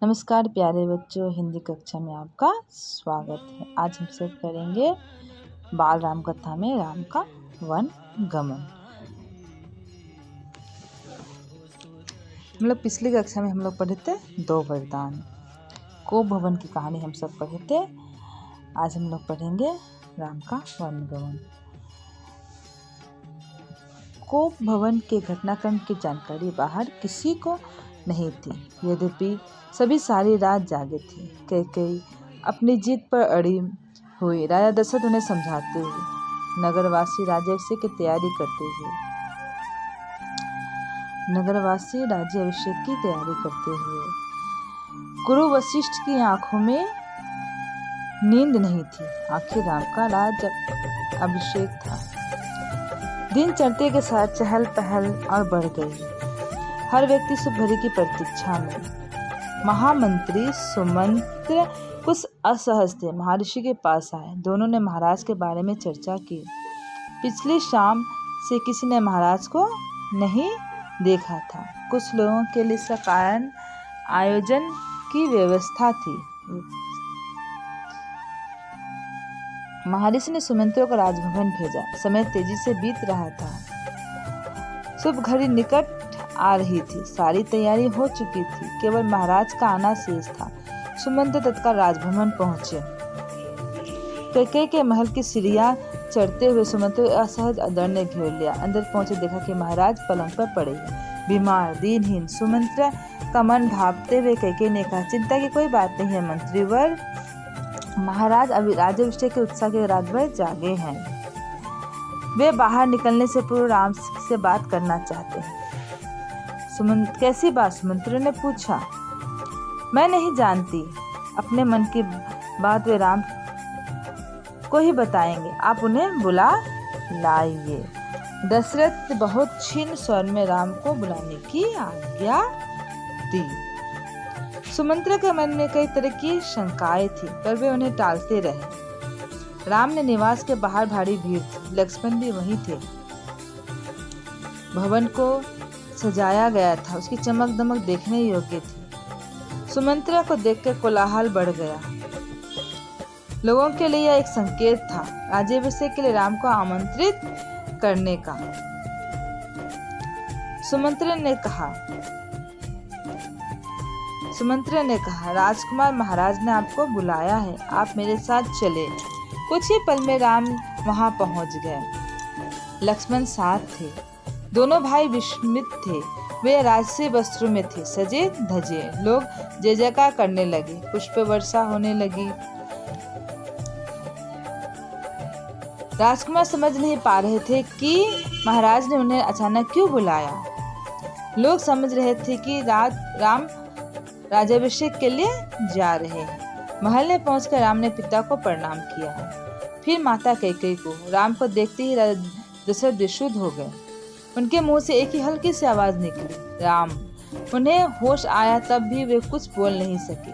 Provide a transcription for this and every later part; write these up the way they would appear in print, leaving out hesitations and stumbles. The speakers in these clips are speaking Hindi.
नमस्कार प्यारे बच्चों, हिंदी कक्षा में आपका स्वागत है। आज हम सब करेंगे बाल राम कथा में राम का वन गमन। हम लोग पिछली कक्षा में पढ़े थे 2 वरदान। कोप भवन की कहानी हम सब पढ़े थे। आज हम लोग पढ़ेंगे राम का वन गमन। कोप भवन के घटनाक्रम की जानकारी बाहर किसी को नहीं थी, यद्यपि सभी सारी रात जागे थे। कैकेयी अपनी जीत पर अड़ी हुई, राजा दशरथ उन्हें समझाते हुए, नगरवासी राज्याभिषेक की तैयारी करते हुए गुरु वशिष्ठ की आंखों में नींद नहीं थी। आखिर राम का राज अभिषेक था। दिन चढ़ते के साथ चहल पहल और बढ़ गई। हर व्यक्ति सुख भरी की प्रतीक्षा में। महामंत्री सुमंत्र कुछ असहज थे। महर्षि के पास आए। दोनों ने महाराज के बारे में चर्चा की। पिछली शाम से किसी ने महाराज को नहीं देखा था। कुछ लोगों के लिए सकारण आयोजन की व्यवस्था थी। महर्षि ने सुमंत्र को राजभवन भेजा। समय तेजी से बीत रहा था। शुभ घड़ी निकट आ रही थी। सारी तैयारी हो चुकी थी, केवल महाराज का आना शेष था। सुमंत्र तत्काल राजभवन पहुंचे। कैकेयी के महल की सीढ़ियां चढ़ते हुए सुमंत्र असहज अदर ने घेर लिया। अंदर पहुंचे, देखा कि महाराज पलंग पर पड़े हैं, बीमार, दीनहीन। सुमंत्र का मन भापते हुए कैकेयी ने कहा, चिंता की कोई बात नहीं है मंत्रीवर, महाराज अभी राज्याभिषेक के उत्साह के रात भर जागे हैं। वे बाहर निकलने से पूर्व राम से बात करना चाहते हैं। कैसी बात? सुमंत्र ने पूछा। मैं नहीं जानती, अपने मन की बात वे राम को ही बताएंगे। आप उन्हें बुला लाइए। दशरथ बहुत क्षीण स्वर में राम को बुलाने की आज्ञा दी। सुमंत्र के मन में कई तरह की शंकाएं थी, पर वे उन्हें टालते रहे। राम ने निवास के बाहर भारी भीड़ थी। लक्ष्मण भी वहीं थे। भवन को सजाया गया था। उसकी चमक दमक देखने योग्य थी। सुमंत्र को देखकर कोलाहल बढ़ गया। लोगों के लिए यह एक संकेत था राज्याभिषेक के लिए राम को आमंत्रित करने का। सुमंत्र ने कहा, राजकुमार, महाराज ने आपको बुलाया है, आप मेरे साथ चले। कुछ ही पल में राम वहां पहुंच गए। लक्ष्मण साथ थे। दोनों भाई विस्मित थे। वे राजसी वस्त्रों में थे, सजे धजे। लोग जय जयकार करने लगे। पुष्प वर्षा होने लगी। राजकुमार समझ नहीं पा रहे थे कि महाराज ने उन्हें अचानक क्यों बुलाया। लोग समझ रहे थे कि राम राज्याभिषेक के लिए जा रहे हैं। महल में पहुंचकर राम ने पिता को प्रणाम किया, फिर माता कैकेयी को। राम को देखते ही दशरथ बेसुध हो गए। उनके मुंह से एक ही हल्की सी आवाज निकली, राम। उन्हें होश आया तब भी वे कुछ बोल नहीं सके।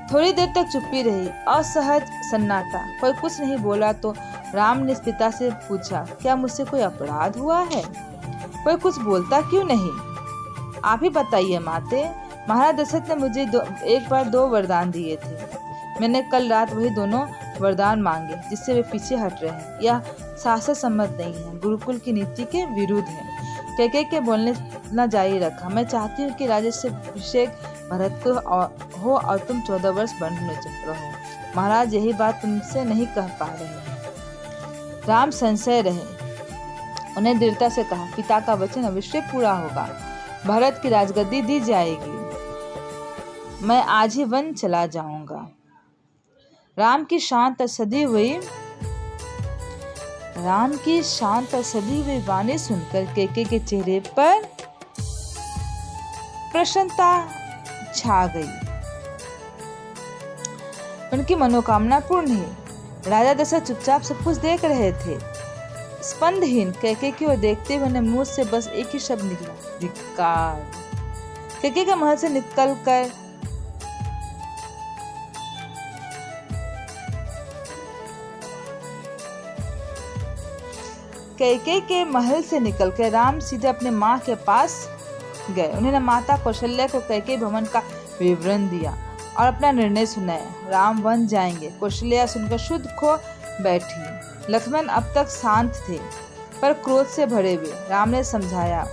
थोड़ी देर तक चुप्पी रही, असहज सन्नाटा। कोई कुछ नहीं बोला तो राम ने पिता से पूछा, क्या मुझसे कोई अपराध हुआ है? कोई कुछ बोलता क्यों नहीं? आप ही बताइए माते। महाराज दशरथ ने मुझे एक बार 2 वरदान दिए थे। मैंने कल रात वही दोनों वरदान मांगे जिससे वे पीछे हट रहे हैं। यह शास्त्र सम्मत नहीं है, गुरुकुल की नीति के विरुद्ध है। कैकेयी के बोलना जारी रखा, मैं चाहती हूँ कि राज्याभिषेक भरत को हो और तुम 14 वर्ष वन में रहो। महाराज यही बात तुमसे नहीं कह पा रहे। राम संशय रहे। उन्हें दृढ़ता से कहा, पिता का वचन अवश्य पूरा होगा। भरत की राजगद्दी दी जाएगी। मैं आज ही वन चला जाऊंगा। राम की शांत और सदी हुई वाणी सुनकर कैकेयी के चेहरे पर प्रसन्नता छा गई। उनकी मनोकामना पूर्ण हुई। राजा दशरथ चुपचाप सब कुछ देख रहे थे। स्पंदहीन कैकेयी की ओर देखते हुए उन्हें मुंह से बस एक ही शब्द निकला, धिक्कार। कैकेयी के महल से निकलकर कैकेयी के महल से निकलकर राम सीधे अपने माँ के पास गए। उन्होंने माता कौशल्या को कैकेयी भवन का विवरण दिया और अपना निर्णय सुनाया। राम वन जाएंगे। कौशल्या सुनकर शुद्ध खो बैठी। लक्ष्मण अब तक शांत थे पर क्रोध से भरे हुए। राम ने समझाया,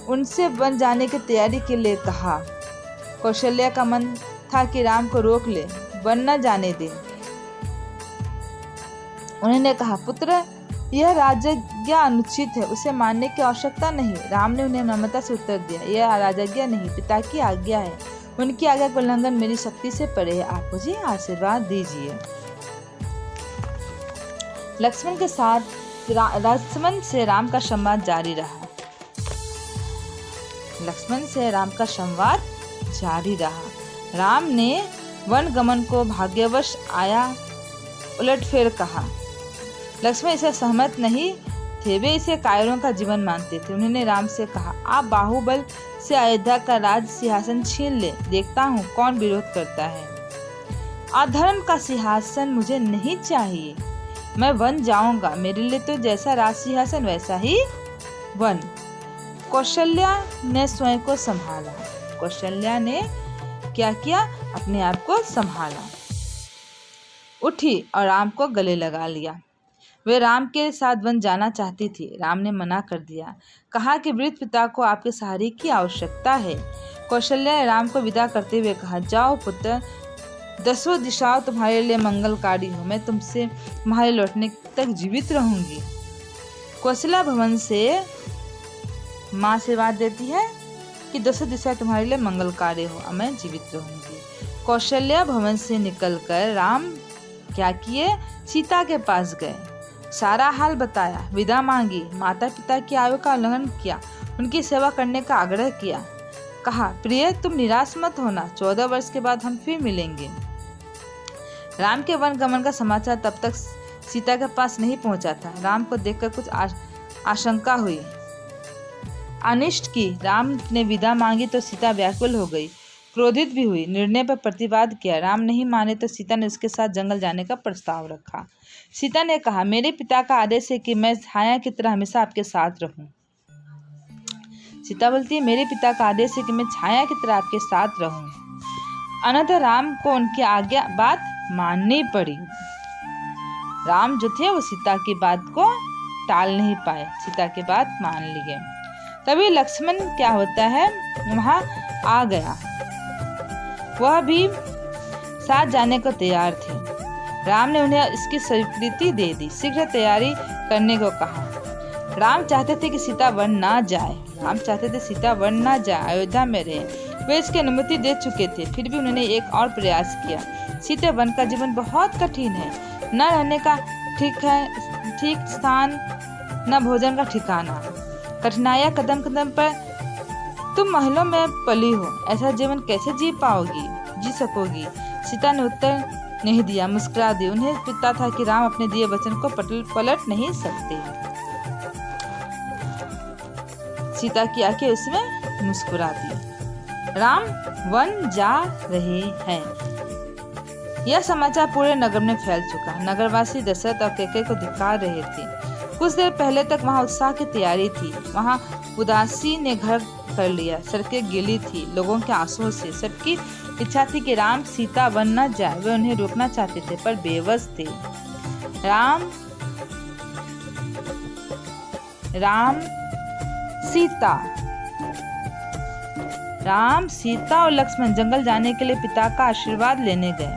उनसे वन जाने की तैयारी के लिए कहा। कौशल्या का मन था कि राम को रोक ले, वन न जाने दे। उन्होंने कहा, पुत्र, यह राजज्ञा अनुचित है, उसे मानने की आवश्यकता नहीं। राम ने उन्हें नम्रता से उत्तर दिया, यह राजज्ञा नहीं, पिता की आज्ञा है। उनकी आज्ञा का उल्लंघन मेरी शक्ति से परे है। आप मुझे आशीर्वाद दीजिए। लक्ष्मण से राम का संवाद जारी रहा। राम ने वन गमन को भाग्यवश आया उलटफेर कहा। लक्ष्मण इसे सहमत नहीं थे, वे इसे कायरों का जीवन मानते थे। उन्होंने राम से कहा, आप बाहुबल से अयोध्या का राज सिंहासन छीन ले, देखता हूँ कौन विरोध करता है। अधर्म का सिंहासन मुझे नहीं चाहिए, मैं वन जाऊंगा। मेरे लिए तो जैसा राज सिंहासन वैसा ही वन। कौशल्या ने स्वयं को संभाला। कौशल्या ने क्या किया? अपने आप को संभाला, उठी और राम को गले लगा लिया। वे राम के साथ वन जाना चाहती थी। राम ने मना कर दिया, कहा कि वृद्ध पिता को आपके सहारे की आवश्यकता है। कौशल्या ने राम को विदा करते हुए कहा, जाओ पुत्र, दसों दिशाओं तुम्हारे लिए मंगलकारी हो। मैं तुमसे तुम्हारे लौटने तक जीवित रहूंगी। कौशल्या भवन से माँ आशीर्वाद देती है कि दसों दिशा तुम्हारे लिए मंगलकारी हो, अब मैं जीवित रहूंगी। कौशल्या भवन से निकलकर राम क्या किए? सीता के पास गए, सारा हाल बताया, विदा मांगी, माता पिता की आयु का उल्लंघन किया, उनकी सेवा करने का आग्रह किया। कहा, प्रिय, तुम निराश मत होना, 14 वर्ष के बाद हम फिर मिलेंगे। राम के वन गमन का समाचार तब तक सीता के पास नहीं पहुंचा था। राम को देखकर कुछ आशंका हुई, अनिष्ट की। राम ने विदा मांगी तो सीता व्याकुल हो गई, क्रोधित भी हुई, निर्णय पर प्रतिवाद किया। राम नहीं माने तो सीता ने उसके साथ जंगल जाने का प्रस्ताव रखा। सीता ने कहा, मेरे पिता का आदेश है कि मैं छाया की तरह हमेशा आपके साथ रहूं। सीता बोलती है, मेरे पिता का आदेश है कि मैं छाया की तरह आपके साथ रहूं। अनंतर राम को उनकी आज्ञा बात माननी पड़ी। राम जो थे वो सीता की बात को टाल नहीं पाए, सीता की बात मान लिए। तभी लक्ष्मण क्या होता है वहां आ गया, वह भी साथ जाने को तैयार थे। राम ने उन्हें इसकी स्वीकृति दे दी, शीघ्र तैयारी करने को कहा। राम चाहते थे कि सीता वन ना जाए, अयोध्या में रहे। वे इसकी अनुमति दे चुके थे, फिर भी उन्होंने एक और प्रयास किया। सीता वन का जीवन बहुत कठिन है, न रहने का ठीक स्थान, न भोजन का ठिकाना, कठिनाइयां कदम कदम पर। तुम महलों में पली हो, ऐसा जीवन कैसे जी सकोगी? सीता ने उत्तर नहीं दिया, मुस्कुरा दी। उन्हें पता था कि राम अपने दिए वचन को पलट नहीं सकते। सीता की आंखें उसमें मुस्कुरा दी। राम वन जा रहे हैं, यह समाचार पूरे नगर में फैल चुका। नगरवासी दशरथ और कैकेयी को धिक्कार रहे थे। कुछ देर पहले तक वहां उत्साह की तैयारी थी, वहां उदासी ने घर कर लिया। सड़कें गीली थी लोगों के आंसुओं से। सबकी इच्छा थी कि राम सीता वन न जाए। वे उन्हें रोकना चाहते थे पर बेबस थे। राम, सीता और लक्ष्मण जंगल जाने के लिए पिता का आशीर्वाद लेने गए।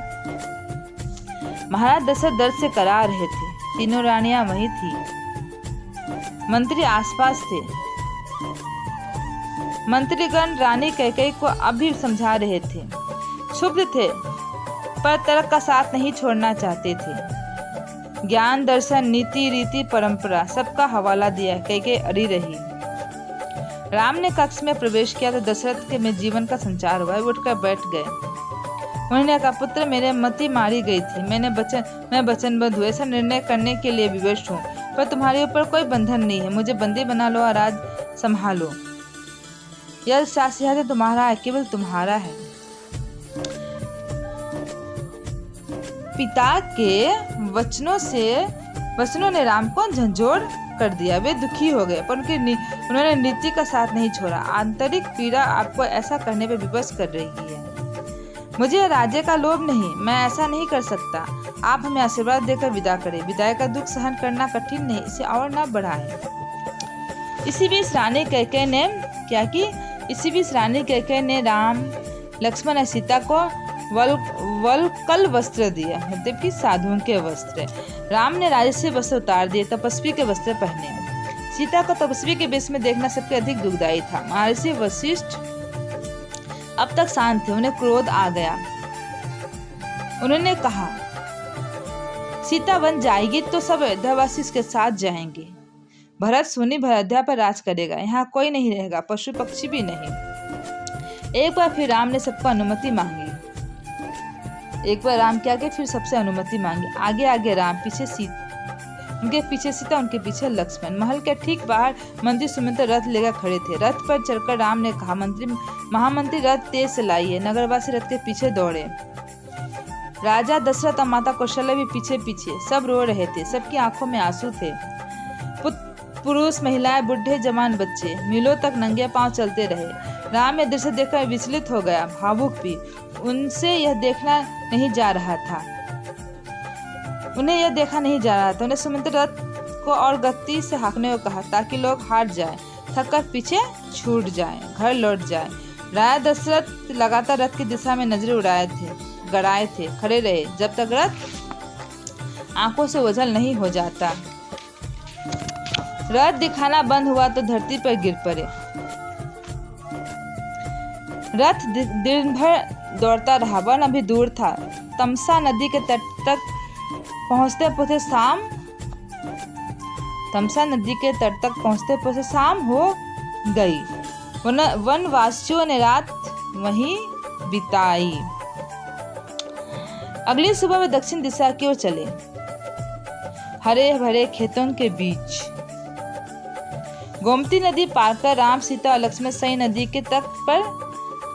महाराज दशरथ दर्द से करा रहे थे। तीनों रानियां वहीं थी, मंत्री आसपास थे। मंत्रीगण रानी कैकेयी को अब भी समझा रहे थे। क्षुब्ध थे पर तर्क का साथ नहीं छोड़ना चाहते थे। ज्ञान, दर्शन, नीति, रीति, परंपरा सबका हवाला दिया। कैकेयी अड़ी रही। राम ने कक्ष में प्रवेश किया तो दशरथ के में जीवन का संचार हुआ। उठकर बैठ गए। उन्होंने कहा, पुत्र, मेरे मति मारी गई थी। मैं वचनबद्ध हूँ, ऐसा निर्णय करने के लिए विवश हूँ, पर तुम्हारे ऊपर कोई बंधन नहीं है। मुझे बंदी बना लो और राज संभालो। यह शासियात तुम्हारा है, केवल तुम्हारा है। पिता के वचनों से वचनों ने राम को झंझोड़ कर दिया। वे दुखी हो गए, पर उन्होंने नीति का साथ नहीं छोड़ा। आंतरिक पीड़ा आपको ऐसा करने पर विवश कर रही है। मुझे राज्य का लोभ नहीं, मैं ऐसा नहीं कर सकता। आप हमें आशीर्वाद देकर विदा करें। विदाई का दुख सहन करना कठिन नहीं, इसे और न बढ़ाएं। इसी बीच रानी कैकेयी ने क्या की? इसी बीच रानी कैकेयी ने राम, लक्ष्मण और सीता को वल्कल वस्त्र दिए, मतलब कि साधुओं के वस्त्र। राम ने राजसी वस्त्र उतार दिए, तपस्वी के वस्त्र पहने। सीता को तपस्वी के वेश में देखना सबसे अधिक दुखदायी था। महर्षि वशिष्ठ अब तक शांत थे, उन्हें क्रोध आ गया। उन्होंने कहा, सीता वन जाएगी तो सब अयोध्यावासी इसके साथ जाएंगे। भरत सुनी अयोध्या पर राज करेगा, यहाँ कोई नहीं रहेगा, पशु पक्षी भी नहीं। एक बार फिर राम ने सबको अनुमति मांगी। एक बार राम क्या के फिर सबसे अनुमति मांगी। आगे आगे राम, पीछे सीता, उनके पीछे सीता, उनके पीछे लक्ष्मण। महल के ठीक बाहर मंत्री सुमित्र रथ लेकर खड़े थे। रथ पर चढ़कर राम ने कहा, महामंत्री रथ तेज से लाइए। नगरवासी रथ के पीछे दौड़े। राजा दशरथ और माता कौशल्या भी पीछे पीछे। सब रो रहे थे, सबकी आंखों में आंसू थे। पुरुष, महिलाएं, बुढ़े, जवान, बच्चे मीलों तक नंगे पांव चलते रहे। राम यह दृश्य देखकर विचलित हो गया, भावुक भी। उनसे यह देखना नहीं जा रहा था, उन्हें यह देखा नहीं जा रहा था। उन्हें सुमित्र रथ को और गति से हाँकने को कहा, ताकि लोग हार जाएं, थककर पीछे छूट जाएं, घर लौट जाएं। राजा दशरथ लगातार रथ की दिशा में नजरें गड़ाए थे, खड़े रहे, जब तक रथ आंखों से ओझल नहीं हो जाता। रथ दिखाना बंद हुआ तो धरती पर गिर पड़े। रथ दिन भर दौड़ता रहा। वन अभी दूर था। तमसा नदी के तट तक पहुंचते शाम हो गई। वनवासियों ने रात वहीं बिताई। अगली सुबह वे दक्षिण दिशा की ओर चले, हरे भरे खेतों के बीच। गोमती नदी पार कर राम, सीता और लक्ष्मण सई नदी के तट पर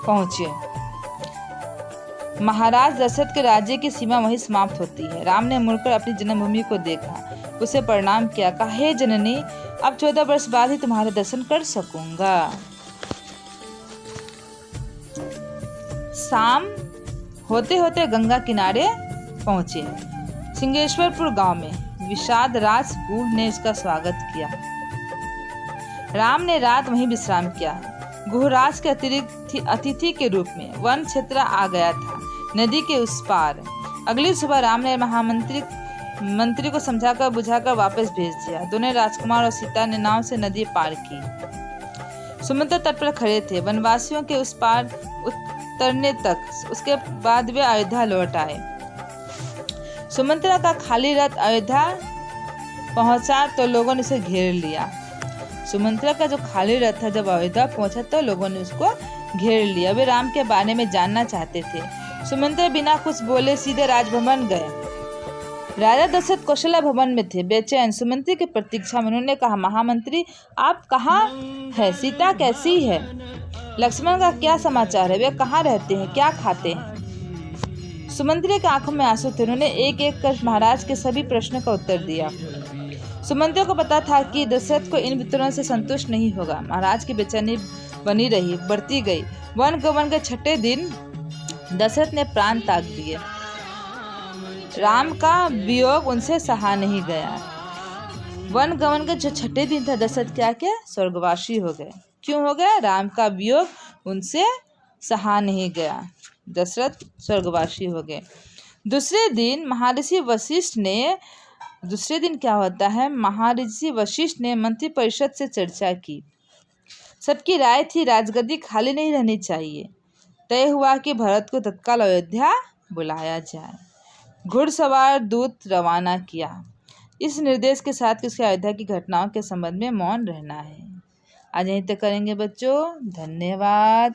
पहुंचे। महाराज दशरथ के राज्य की सीमा वहीं समाप्त होती है। राम ने मुड़कर अपनी जन्मभूमि को देखा, उसे प्रणाम किया, कहा, हे जननी, अब 14 वर्ष बाद ही तुम्हारे दर्शन कर सकूंगा। शाम होते होते गंगा किनारे पहुंचे। सिंहेश्वरपुर गांव में विषाद राज बूढ़ ने इसका स्वागत किया। राम ने रात वहीं विश्राम किया। गुहराज के अतिरिक्त अतिथि के रूप में वन क्षेत्र आ गया था, नदी के उस पार। अगली सुबह राम ने मंत्री को समझाकर बुझाकर वापस भेज दिया। दोनों राजकुमार और सीता ने नाव से नदी पार की। समुद्र तट पर खड़े थे, वनवासियों के उस पार उतरने तक। उसके बाद वे अयोध्या लौट आए। सुमित्रा का खाली रथ अयोध्या पहुंचा तो लोगों ने उसे घेर लिया। सुमित्रा का जो खाली रथ था जब अयोध्या पहुंचा तो लोगों ने उसको घेर लिया। वे राम के बारे में जानना चाहते थे। सुमित्रा बिना कुछ बोले सीधे राजभवन गए। राजा दशरथ कौशल्या भवन में थे, बेचैन सुमित्रा की प्रतीक्षा में। उन्होंने कहा, महामंत्री, आप कहाँ है? सीता कैसी है? लक्ष्मण का क्या समाचार है? वे कहाँ रहते हैं? क्या खाते हैं? सुमित्रा की आंखों में आंसू थे। उन्होंने एक एक कर महाराज के सभी प्रश्नों का उत्तर दिया। सुमित्रा को पता था कि दशरथ को इन उत्तरों से संतुष्ट नहीं होगा। महाराज की बेचैनी बनी रही, बढ़ती गई। वन गमन के 6ठे दिन दशरथ ने प्राण त्याग दिए। राम का वियोग उनसे सहा नहीं गया। वन गमन के जो 6ठे दिन था दशरथ क्या स्वर्गवासी हो गए। क्यों हो गया? राम का वियोग उनसे सहा नहीं गया, दशरथ स्वर्गवासी हो गए। दूसरे दिन क्या होता है? महर्षि वशिष्ठ ने मंत्री परिषद से चर्चा की। सबकी राय थी राजगद्दी खाली नहीं रहनी चाहिए। तय हुआ कि भरत को तत्काल अयोध्या बुलाया जाए। घुड़सवार दूत रवाना किया, इस निर्देश के साथ कि उसके अयोध्या की घटनाओं के संबंध में मौन रहना है। आज यहीं तक करेंगे बच्चों। धन्यवाद।